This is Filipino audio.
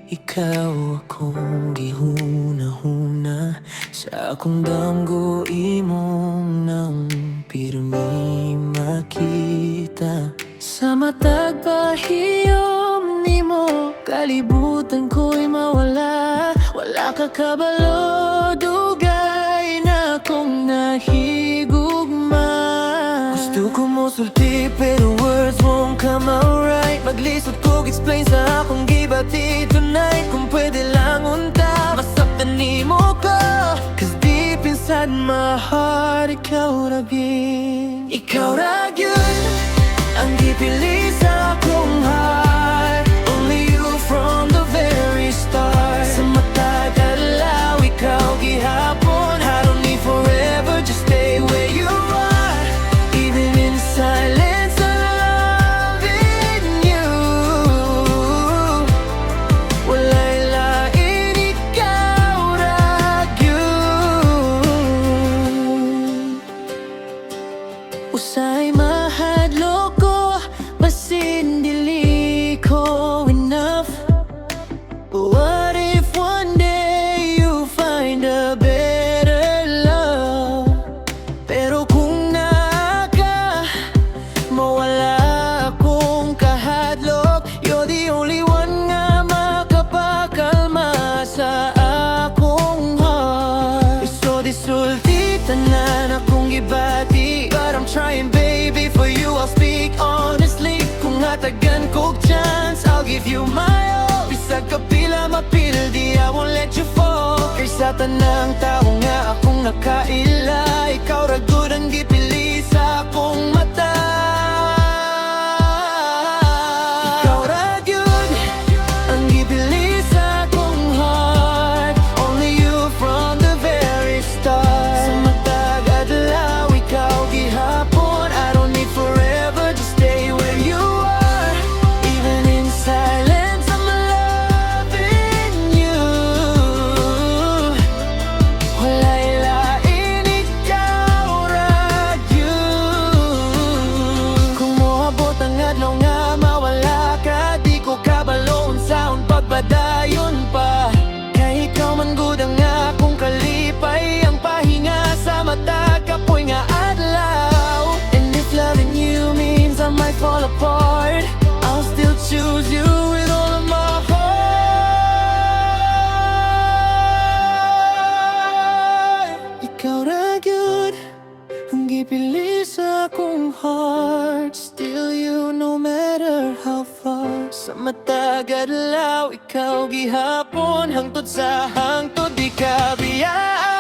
ikaw akong gihuna-huna sa akong damgo imong nang pirmi makita. Sa matag pahiyom nimo, kalibutan ko'y mawala. Wala ka kabalo, dugay na kong nahigugma. Gusto ko mo sulti pero words won't come out right. Maglisod ko explain sa akong gibati tonight. Kung pwede lang unta, masaktan nimo ko, cause deep inside my heart, ikaw ra gyud. Ikaw ra gyud ang gipili sa akong heart. Only you from the very start. Sa matag adlaw, ikaw gihapon. I don't need forever, just stay where you are. Even in silence, I'm loving you. Walay lain, ikaw ra gyud. Usay mahadlok ko, basin dili ko enough. But what if one day you find a better love? Pero kung naka mawala akong kahadlok, you're the only one nga makapakalma sa akong heart. So disulti tanan akong gibati, but I'm trying baby, for you I'll speak honestly. Kung hatagan kog chance, I'll give you my all. Bisag kapila mapildi, I won't let you fall. Kay sa tanang tao nga akong nakaila, ikaw ra gud ang gipili sa akong mata. Ikaw ra gyud ang gipili sa akong heart. Only you from the very start. Sa matag adlaw, ikaw gihapon. I don't need forever, just stay where you are. Even in silence, I'm loving you. Walay lain, ikaw ra gyud. Kung moabot ang adlaw nga mawala ka, di ko kabalo unsaon pagbadayon pa. Kay ikaw man gud ang akong kalipay, ang pahinga sa mata kapoy nga adlaw. And if loving you means I might fall apart, I'll still choose you with all of my heart. Ikaw ra gyud ang gipili sa akong heart. Still you no matter how far. Sa matag adlaw, ikaw gihapon. Hangtod sa hangtod, di ka biyaan.